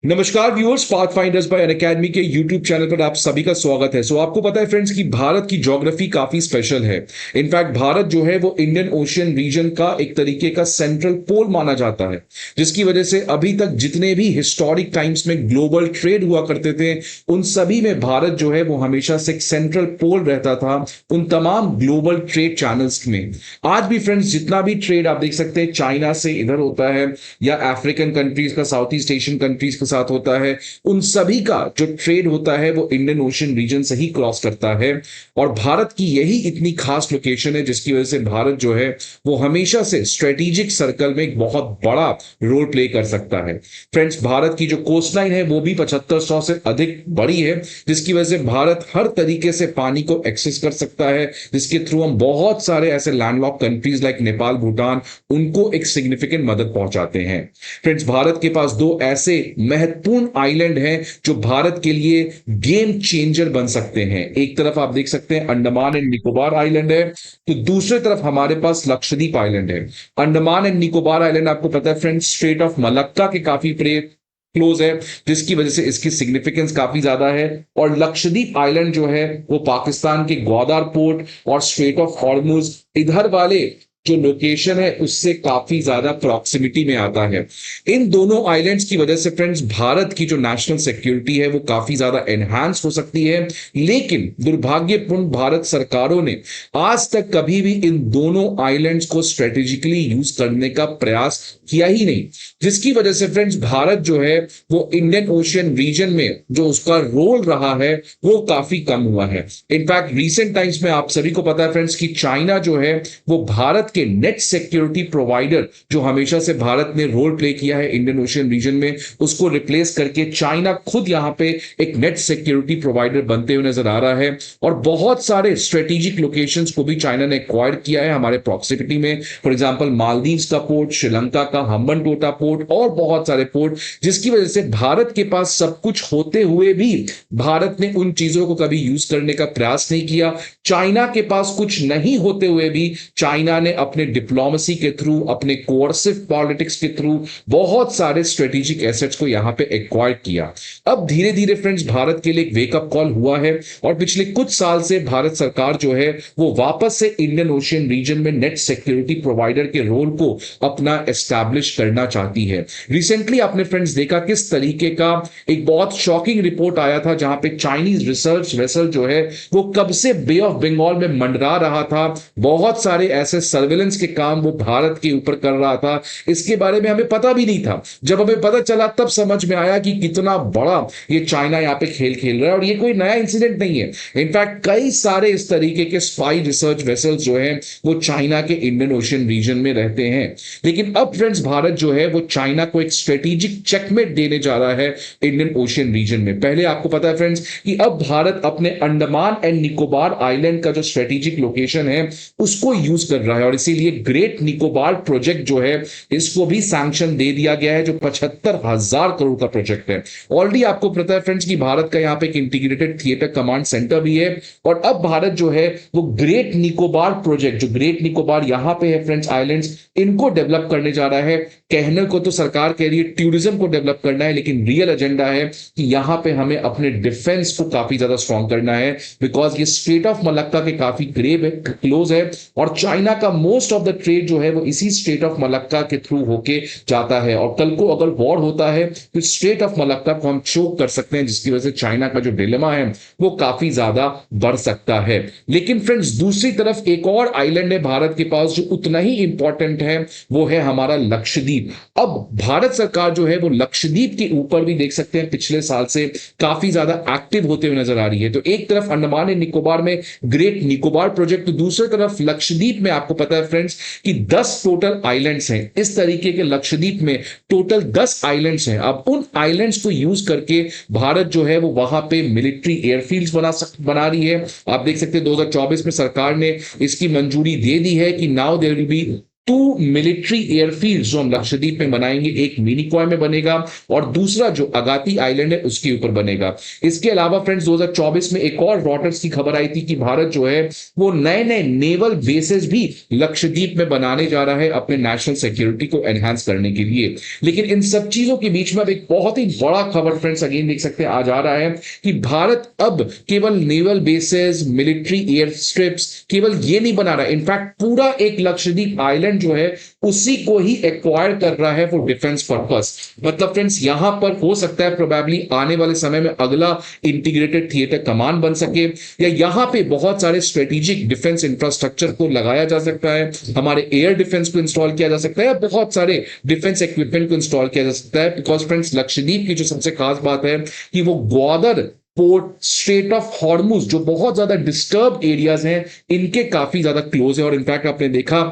नमस्कार viewers, Pathfinders bye Unacademy के YouTube channel पर आप सभी का स्वागत है। आपको पता है फ्रेंड्स कि भारत की ज्योग्राफी काफी स्पेशल है। इनफैक्ट भारत जो है वो इंडियन ओशियन रीजन का एक तरीके का सेंट्रल पोल माना जाता है, जिसकी वजह से अभी तक जितने भी हिस्टोरिक टाइम्स में ग्लोबल ट्रेड हुआ करते थे उन सभी में भारत जो है वो हमेशा से एक सेंट्रल पोल रहता था उन तमाम ग्लोबल ट्रेड चैनल्स में। आज भी फ्रेंड्स जितना भी ट्रेड आप देख सकते हैं चाइना से इधर होता है या अफ्रीकन कंट्रीज का, साउथ ईस्ट एशियन कंट्रीज के साथ होता है, उन सभी का जो ट्रेड होता है वो इंडियन ओशियन रीजन से ही क्रॉस करता है। और भारत की यही इतनी खास लोकेशन है जिसकी वजह से भारत जो है वो हमेशा से स्ट्रेटेजिक सर्कल में एक बहुत बड़ा रोल प्ले कर सकता है। फ्रेंड्स, भारत की जो कोस्ट लाइन है वो भी 7500 से अधिक बड़ी है, जिसकी वजह से भारत हर तरीके से पानी को एक्सेस कर सकता है, जिसके थ्रू हम बहुत सारे ऐसे landlocked countries like Nepal, Bhutan, उनको एक सिग्निफिकेंट मदद पहुंचाते हैं। फ्रेंड्स, भारत के पास दो ऐसे महत्वपूर्ण आइलैंड हैं जो भारत के लिए गेम चेंजर बन सकते हैं। एक तरफ आप देख सकते हैं अंडमान एंड निकोबार आइलैंड है, तो दूसरी तरफ हमारे पास लक्षद्वीप आइलैंड है। अंडमान एंड निकोबार आइलैंड आपको पता है फ्रेंड्स स्ट्रेट ऑफ मलक्का के काफी क्लोज है, जिसकी वजह से इसकी सिग्निफिकेंस काफी ज्यादा है। और लक्षद्वीप आइलैंड जो है वो पाकिस्तान के ग्वादर पोर्ट और स्ट्रेट ऑफ हॉर्मुज इधर वाले जो लोकेशन है उससे काफी ज्यादा प्रॉक्सिमिटी में आता है। इन दोनों आइलैंड्स की वजह से फ्रेंड्स भारत की जो नेशनल सिक्योरिटी है वो काफी ज्यादा एनहांस हो सकती है। लेकिन दुर्भाग्यपूर्ण भारत सरकारों ने आज तक कभी भी इन दोनों आइलैंड्स को स्ट्रेटेजिकली यूज करने का प्रयास किया ही नहीं, जिसकी वजह से फ्रेंड्स भारत जो है वो इंडियन ओशियन रीजन में जो उसका रोल रहा है वो काफी कम हुआ है। इनफैक्ट रिसेंट टाइम्स में आप सभी को पता है फ्रेंड्स कि चाइना जो है वो भारत के नेट सिक्योरिटी प्रोवाइडर जो हमेशा से भारत ने रोल प्ले किया है इंडियन ओशियन रीजन में, उसको रिप्लेस करके चाइना खुद यहां पे एक नेट सिक्योरिटी प्रोवाइडर बनते हुए नजर आ रहा है। और बहुत सारे स्ट्रेटेजिक लोकेशंस को भी चाइना ने एक्वायर किया है हमारे प्रॉक्सिमिटी में। फॉर एग्जांपल मालदीव्स का पोर्ट, श्रीलंका का हम्बनटोटा पोर्ट और बहुत सारे पोर्ट, जिसकी वजह से भारत के पास सब कुछ होते हुए भी भारत ने उन चीजों को कभी यूज करने का प्रयास नहीं किया। चाइना के पास कुछ नहीं होते हुए भी चाइना ने अपने डिप्लोमेसी के थ्रू, अपने कोर्सिव पॉलिटिक्स के थ्रू बहुत सारे स्ट्रेटेजिक एसेट्स को यहां पे एक्वायर किया। अब धीरे धीरे फ्रेंड्स भारत के लिए एक वेकअप कॉल हुआ है और पिछले कुछ साल से भारत सरकार जो है वो वापस से इंडियन ओशियन रीजन में नेट सिक्योरिटी प्रोवाइडर के रोल को अपना एस्टैब्लिश करना चाहती है। रिसेंटली आपने फ्रेंड्स देखा किस तरीके का एक बहुत शॉकिंग रिपोर्ट आया था जहां पे चाइनीज रिसर्च वेसल जो है वो कब से बे ऑफ बंगाल में मंडरा रहा था, बहुत सारे ऐसे सर्वेलेंस के काम वो भारत के ऊपर कर रहा था। इसके बारे में हमें पता भी नहीं था, जब हमें पता चला तब समझ में आया कि कितना बड़ा ये चाइना यहाँ पे खेल खेल रहा है। और ये कोई नया इंसिडेंट नहीं है, इनफैक्ट कई सारे इस तरीके के स्पाई रिसर्च वेसल्स जो हैं वो चाइना के इंडियन ओशियन रीजन में रहते हैं। लेकिन अब फ्रेंड्स भारत जो है वो चाइना को एक स्ट्रेटेजिक चेकमेट देने जा रहा है इंडियन ओशियन रीजन में। पहले आपको पता है फ्रेंड्स कि अब भारत अपने अंडमान एंड निकोबार आइलैंड का जो स्ट्रेटेजिक लोकेशन है उसको यूज कर रहा है और इसीलिए ग्रेट निकोबार प्रोजेक्ट जो है इसको भी सैंक्शन दे दिया गया है, जो 75,000 करोड़ का प्रोजेक्ट है। ऑलरेडी आपको पता है फ्रेंड्स कि भारत का यहां पे एक इंटीग्रेटेड थिएटर कमांड सेंटर भी है। और अब भारत जो है वो ग्रेट निकोबार प्रोजेक्ट, जो ग्रेट निकोबार यहां पे है फ्रेंड्स आइलैंड्स, इनको डेवलप करने जा रहा है। कहने को तो सरकार कह रही है टूरिज्म को डेवलप करना है, लेकिन रियल एजेंडा है कि यहां पे हमें अपने डिफेंस को काफी ज्यादा स्ट्रॉन्ग करना है, बिकॉज ये स्ट्रेट ऑफ मलक्का के काफी करीब है, क्लोज है। और चाइना का मोस्ट ऑफ द ट्रेड जो है वो इसी स्ट्रेट ऑफ मलक्का के थ्रू होके जाता है। और कल को अगर वॉर होता है तो स्ट्रेट ऑफ मलक्का को हम चोक कर सकते हैं, जिसकी वजह से चाइना का जो डिलेमा है वो काफी ज्यादा बढ़ सकता है। लेकिन फ्रेंड्स दूसरी तरफ एक और आइलैंड है भारत के पास जो उतना ही इंपॉर्टेंट है, वो है हमारा लक्षद्वीप। अब भारत सरकार जो है वो लक्षद्वीप के ऊपर भी देख सकते हैं पिछले साल से काफी ज्यादा एक्टिव होते हुए नजर आ रही है। तो एक तरफ अंडमान एंड निकोबार में ग्रेट निकोबार प्रोजेक्ट, तो दूसरी तरफ लक्षद्वीप में आपको पता है फ्रेंड्स कि 10 टोटल आइलैंड्स हैं। इस तरीके के लक्षद्वीप में टोटल 10 आइलैंड्स हैं। अब उन आइलैंड्स को यूज करके भारत जो है वो वहां पे मिलिट्री एयरफील्ड्स बना रही है। आप देख सकते हैं 2024 में सरकार ने इसकी मंजूरी दे दी है कि now there will be two military airfield जो हम लक्षद्वीप में बनाएंगे, एक मिनिकॉय में बनेगा और दूसरा जो अगाती आइलैंड है उसके ऊपर बनेगा। इसके अलावा फ्रेंड्स 2024 में एक और रॉटर्स की खबर आई थी कि भारत जो है वो नए नए नेवल बेसेस भी लक्षद्वीप में बनाने जा रहा है अपने नेशनल सिक्योरिटी को एनहांस करने के लिए। लेकिन इन सब चीजों के बीच में अब एक बहुत ही बड़ा खबर फ्रेंड्स अगेन देख सकते हैं आ जा रहा है कि भारत अब केवल naval bases, military air strips केवल ये नहीं बना रहा, इनफैक्ट पूरा एक लक्षद्वीप आइलैंड जो है उसी को ही एक्वायर कर रहा है फॉर डिफेंस पर्पस। मतलब फ्रेंड्स यहां पर हो सकता है प्रोबेबली आने वाले समय में अगला इंटीग्रेटेड थिएटर कमांड बन सके, या यहां पे बहुत सारे स्ट्रेटेजिक डिफेंस इंफ्रास्ट्रक्चर को लगाया जा सकता है, हमारे एयर डिफेंस को इंस्टॉल किया जा सकता है, या बहुत सारे डिफेंस इक्विपमेंट को इंस्टॉल किया जा सकता है। बिकॉज फ्रेंड्स लक्षद्वीप की जो सबसे खास बात है कि वो Gwadar port, straight of Hormuz जो बहुत ज्यादा डिस्टर्ब एरियाज हैं इनके काफी ज्यादा क्लोज है। और इनफैक्ट आपने देखा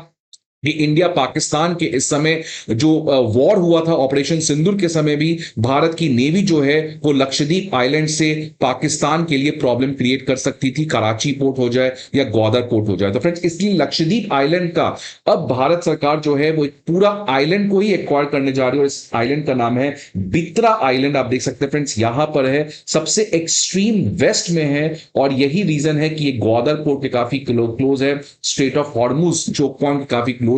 कि इंडिया पाकिस्तान के इस समय जो वॉर हुआ था ऑपरेशन सिंदूर के समय भी भारत की नेवी जो है वो लक्षद्वीप आइलैंड से पाकिस्तान के लिए प्रॉब्लम क्रिएट कर सकती थी, कराची पोर्ट हो जाए या ग्वादर पोर्ट हो जाए। तो फ्रेंड्स इसलिए लक्षद्वीप आइलैंड का अब भारत सरकार जो है वो पूरा आइलैंड को ही एक्वायर करने जा रही है और इस आइलैंड का नाम है बित्रा आइलैंड। आप देख सकते हैं फ्रेंड्स यहां पर है, सबसे एक्सट्रीम वेस्ट में है और यही रीजन है कि ये ग्वादर पोर्ट के काफी क्लोज है, strait of Hormuz choke point काफी है।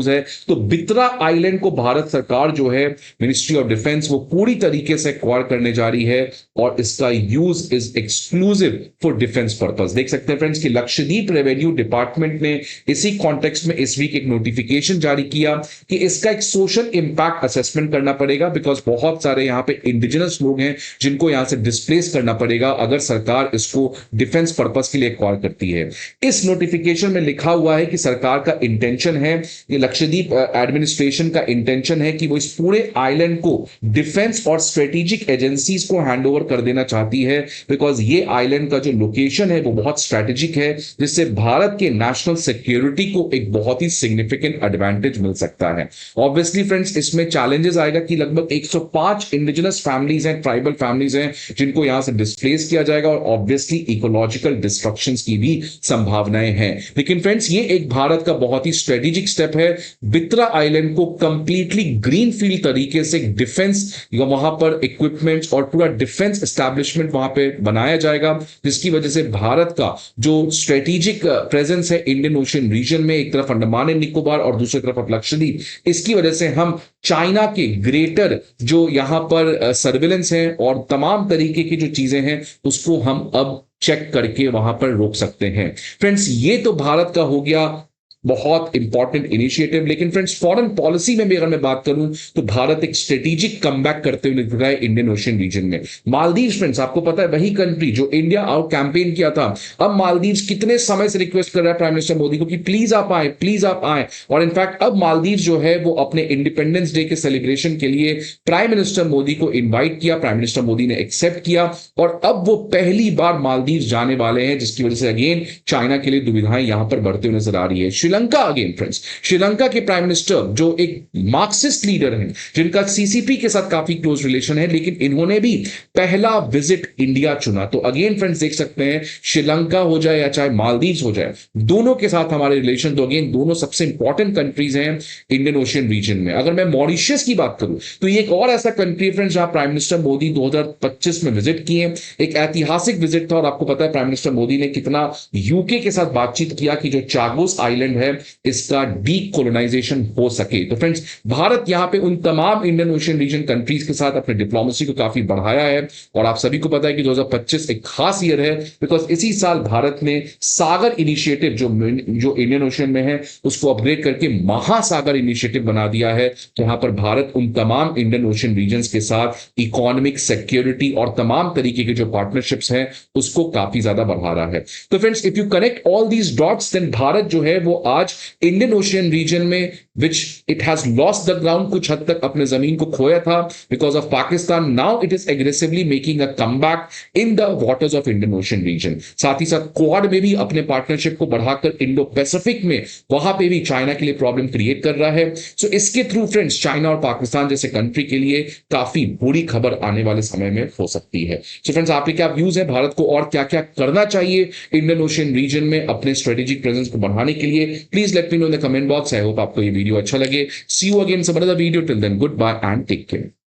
तो बित्रा आइलैंड को भारत सरकार जो है मिनिस्ट्री ऑफ डिफेंस वो पूरी तरीके से एक्वायर करने जा रही है और इसका use is exclusive for defence purpose. देख सकते हैं फ्रेंड्स कि लक्षद्वीप रेवेन्यू डिपार्टमेंट ने इसी कॉन्टेक्स्ट में इस वीक एक नोटिफिकेशन जारी किया कि इसका एक सोशल इंपैक्ट असेसमेंट करना पड़ेगा, बिकॉज बहुत सारे यहां पे इंडिजिनस लोग हैं जिनको यहां से डिस्प्लेस करना पड़ेगा अगर सरकार इसको डिफेंस पर्पस के लिए एक्वायर करती है। इस नोटिफिकेशन में लिखा हुआ है कि सरकार का इंटेंशन है, लक्षद्वीप एडमिनिस्ट्रेशन का इंटेंशन है कि वो इस पूरे आइलैंड को डिफेंस और स्ट्रेटेजिक एजेंसीज को हैंडओवर कर देना चाहती है, बिकॉज ये आइलैंड का जो लोकेशन है वो बहुत स्ट्रेटेजिक है जिससे भारत के नेशनल सिक्योरिटी को एक बहुत ही सिग्निफिकेंट एडवांटेज मिल सकता है। ऑब्वियसली फ्रेंड्स इसमें चैलेंजेस आएगा कि लगभग 105 इंडिजिनस फैमिलीज हैं, ट्राइबल फैमिलीज हैं जिनको यहां से डिस्प्लेस किया जाएगा और ऑब्वियसली इकोलॉजिकल डिस्ट्रक्शंस की भी संभावनाएं हैं। लेकिन फ्रेंड्स ये एक भारत का बहुत ही स्ट्रेटेजिक स्टेप है। बित्रा आइलैंड को कंप्लीटली ग्रीन फील्ड तरीके से डिफेंस या वहां पर इक्विपमेंट्स और पूरा डिफेंस एस्टैब्लिशमेंट वहां पे बनाया जाएगा, जिसकी वजह से भारत का जो स्ट्रेटेजिक प्रेजेंस है इंडियन ओशियन रीजन में, एक तरफ अंडमान एंड निकोबार और दूसरी तरफ लक्षद्वीप, इसकी वजह से हम चाइना के ग्रेटर जो यहां पर सर्विलेंस है और तमाम तरीके की जो चीजें हैं उसको हम अब चेक करके वहां पर रोक सकते हैं। फ्रेंड्स ये तो भारत का हो गया बहुत इंपॉर्टेंट इनिशिएटिव। लेकिन फ्रेंड्स फॉरेन पॉलिसी में भी अगर मैं बात करूं तो भारत एक स्ट्रेटेजिक कमबैक करते हुए दिख रहा है इंडियन ओशियन रीजन में। मालदीव फ्रेंड्स आपको पता है वही कंट्री जो इंडिया आउट कैंपेन किया था, अब मालदीव कितने समय से रिक्वेस्ट कर रहा है प्राइम मिनिस्टर मोदी को कि प्लीज आप आए, प्लीज आप आए। और इनफैक्ट अब मालदीव जो है वो अपने इंडिपेंडेंस डे के सेलिब्रेशन के लिए प्राइम मिनिस्टर मोदी को इन्वाइट किया, प्राइम मिनिस्टर मोदी ने एक्सेप्ट किया और अब वो पहली बार मालदीव जाने वाले हैं, जिसकी वजह से अगेन चाइना के लिए दुविधाएं यहां पर बढ़ते हुए नजर आ रही है। श्रीलंका अगेन फ्रेंड्स, श्रीलंका के प्राइम मिनिस्टर जो एक मार्क्सिस्ट लीडर हैं जिनका सीसीपी के साथ काफी क्लोज रिलेशन है, लेकिन इन्होंने भी पहला विजिट इंडिया चुना। तो अगेन फ्रेंड्स देख सकते हैं श्रीलंका हो जाए या चाहे मालदीव्स हो जाए, दोनों के साथ हमारे रिलेशन तो अगेन दोनों सबसे इंपॉर्टेंट कंट्रीज हैं इंडियन ओशियन रीजन में। अगर मैं मॉरिशस की बात करूं तो ये एक और ऐसा कंट्री फ्रेंड्स जहां प्राइम मिनिस्टर मोदी 2025 में विजिट किए, एक ऐतिहासिक विजिट था। और आपको पता है प्राइम मिनिस्टर मोदी ने कितना यूके के साथ बातचीत किया कि जो चागोस आइलैंड है इसका डीकोलोनाइजेशन हो सके। तो फ्रेंड्स भारत यहां पे उन तमाम इंडियन ओशियन रीजन कंट्रीज के साथ अपने डिप्लोमेसी को काफी बढ़ाया है। और आप सभी को पता है कि 2025 एक खास ईयर है, बिकॉज इसी साल भारत ने सागर इनिशिएटिव जो इंडियन ओशियन में है उसको अपग्रेड करके महासागर इनिशिएटिव बना दिया है, जहां पर भारत उन तमाम इंडियन ओशियन रीजन के साथ इकोनॉमिक, सिक्योरिटी और तमाम तरीके के जो पार्टनरशिप्स हैं उसको काफी ज्यादा बढ़ा रहा है। तो friends if you connect all these dots then Bharat जो है वो आज इंडियन ओशियन रीजन में which it has lost the ground, कुछ हद तक अपने जमीन को खोया था because of Pakistan, now it is aggressively making a comeback in the waters of Indian Ocean region। साथ ही साथ क्वाड में भी अपने पार्टनरशिप को बढ़ाकर इंडो पैसिफिक में वहां पे भी चाइना के लिए प्रॉब्लम क्रिएट कर रहा है। सो इसके थ्रू फ्रेंड्स चाइना और पाकिस्तान जैसे कंट्री के लिए काफी बुरी खबर आने वाले समय में हो सकती है। सो फ्रेंड्स आपके क्या व्यूज है, भारत को और क्या क्या करना चाहिए इंडियन ओशियन रीजन में अपने स्ट्रेटेजिक प्रेजेंस को बढ़ाने के लिए, please let me know in the comment box. I hope आपको ये वीडियो अच्छा लगे। See you again some another video, till then good bye and take care.